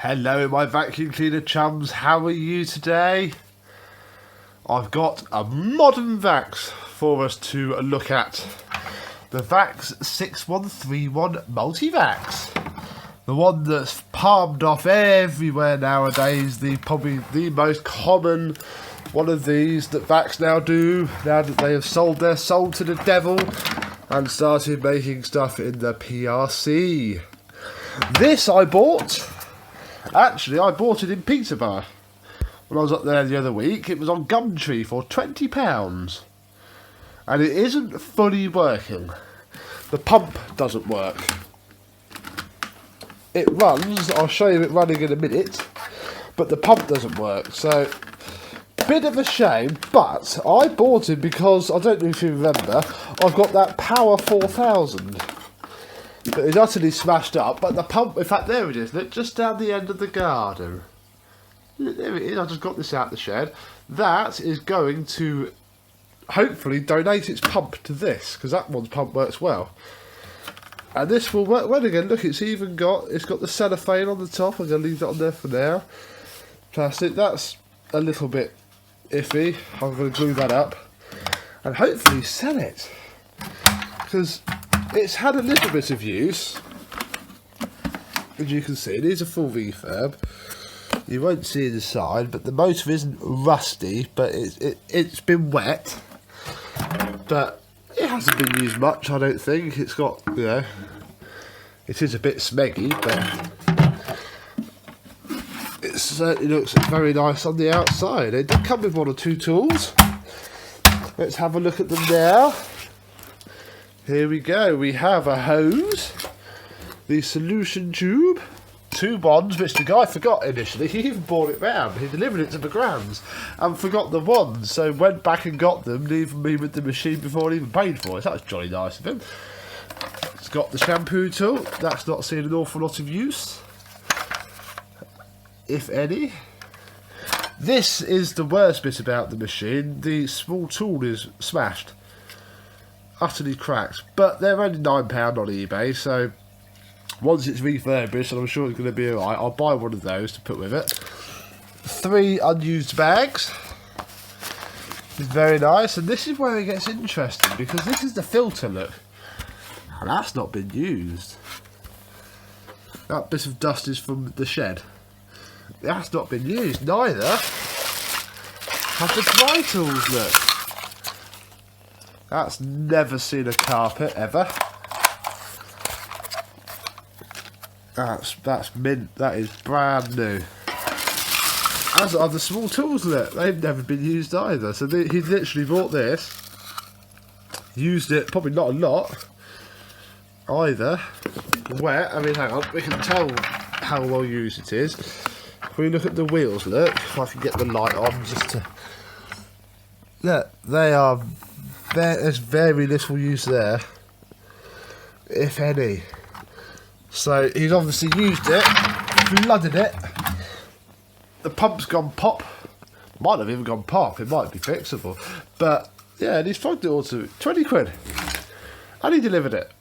Hello my vacuum cleaner chums, how are you today? I've got a modern Vax for us to look at. The Vax 6131 Multivax. The one that's palmed off everywhere nowadays, probably the most common one of these that Vax now do, now that they have sold their soul to the devil and started making stuff in the PRC. This I bought. Actually, I bought it in Peterborough when I was up there the other week. It was on Gumtree for £20. And it isn't fully working. The pump doesn't work. It runs, I'll show you it running in a minute, but the pump doesn't work. So, bit of a shame, but I bought it because, I don't know if you remember, I've got that Power 4000. But it's utterly smashed up, but the pump, in fact there it is, look, just down the end of the garden. There it is, I just got this out the shed. That is going to hopefully donate its pump to this, because that one's pump works well. And this will work well again. Look, it's got the cellophane on the top. I'm going to leave that on there for now. Plastic, that's a little bit iffy. I'm going to glue that up and hopefully sell it, because it's had a little bit of use. As you can see, it is a full refurb. You won't see the side, but the motor isn't rusty, but it's been wet. But it hasn't been used much, I don't think. It's got, you know, it is a bit smeggy, but it certainly looks very nice on the outside. It did come with one or two tools. Let's have a look at them now. Here we go, we have a hose, the solution tube, two wands, which the guy forgot initially. He even brought it round, he delivered it to the Grams and forgot the wands, so went back and got them, leaving me with the machine before he even paid for it. So that was jolly nice of him. It's got the shampoo tool, that's not seen an awful lot of use, if any. This is the worst bit about the machine, the small tool is smashed. Utterly cracked, but they're only £9 on eBay, so once it's refurbished, and I'm sure it's going to be alright, I'll buy one of those to put with it. 3 unused bags. It's very nice, and this is where it gets interesting, because this is the filter, look. And that's not been used. That bit of dust is from the shed. That's not been used, neither have the dry tools, look. That's never seen a carpet ever. That's mint. That is brand new. As are the small tools, look. They've never been used either. So he literally bought this, used it, probably not a lot either. Wet. I mean, hang on. We can tell how well used it is. If we look at the wheels, look. If I can get the light on, just to look. They are. There's very little use there, if any. So he's obviously used it, flooded it. The pump's gone pop. Might have even gone pop. It might be fixable. But yeah, and he's plugged it all to 20 quid. And he delivered it.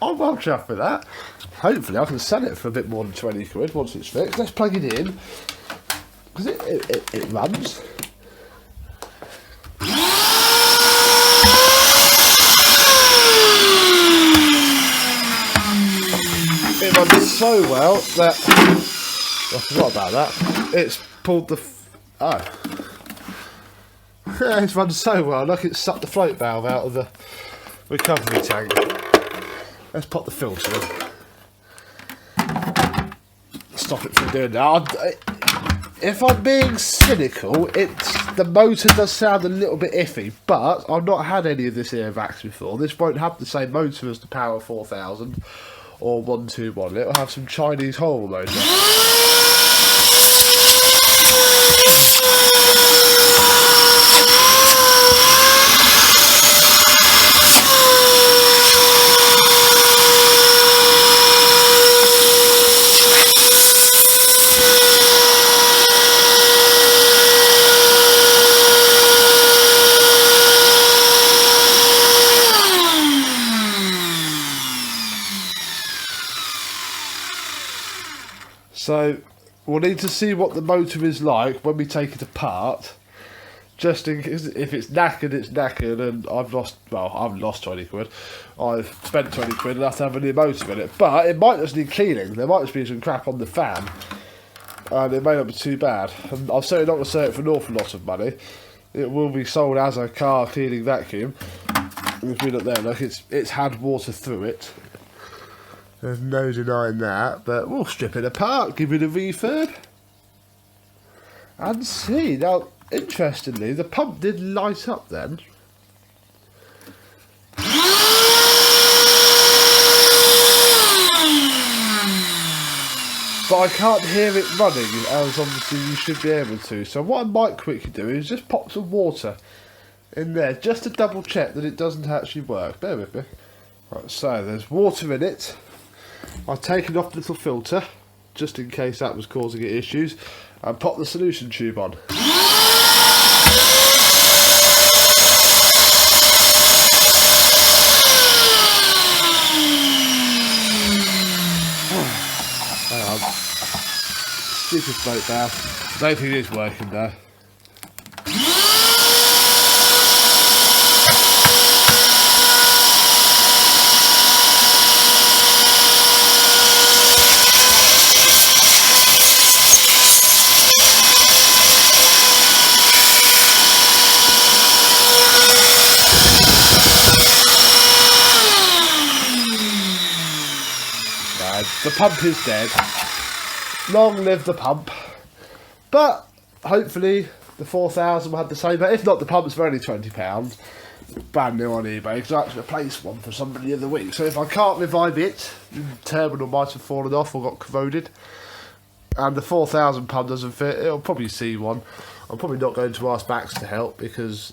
I'm well chuffed with that. Hopefully I can sell it for a bit more than 20 quid once it's fixed. Let's plug it in, because it runs. It runs so well that I forgot about that. It's pulled the yeah, it's run so well. Look, it sucked the float valve out of the recovery tank. Let's pop the filter in. Stop it from doing that. If I'm being cynical, the motor does sound a little bit iffy, but I've not had any of this here Vax before. This won't have the same motor as the Power 4000 or 121. It'll have some Chinese horror motor. So we'll need to see what the motor is like when we take it apart. Just in case, if it's knackered, it's knackered, and I've lost 20 quid. I've spent 20 quid and have to have a new motor in it. But it might just need cleaning. There might just be some crap on the fan. And it may not be too bad. And I'm certainly not going to sell it for an awful lot of money. It will be sold as a car cleaning vacuum. If we look there, look, it's had water through it. There's no denying that. But we'll strip it apart, give it a refurb, and see. Now, interestingly, the pump did light up then. But I can't hear it running, as obviously you should be able to. So what I might quickly do is just pop some water in there, just to double check that it doesn't actually work. Bear with me. Right, so there's water in it. I've taken off the little filter, just in case that was causing it issues, and pop the solution tube on. Hang on. Stupid smoke bath. Don't think it is working though. The pump is dead. Long live the pump. But hopefully the 4000 will have the same. But if not, the pump's for only £20. Brand new on eBay, because I actually replaced one for somebody the other week. So if I can't revive it, the terminal might have fallen off or got corroded, and the 4000 pump doesn't fit, it'll probably see one. I'm probably not going to ask Vax to help, because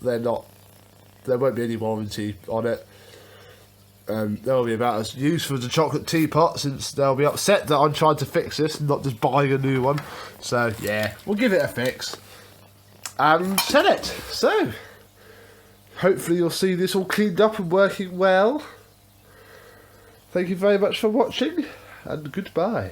there won't be any warranty on it. They'll be about as useful as a chocolate teapot, since they'll be upset that I'm trying to fix this and not just buying a new one. So yeah, we'll give it a fix and sell it. So hopefully you'll see this all cleaned up and working well. Thank you very much for watching, and goodbye.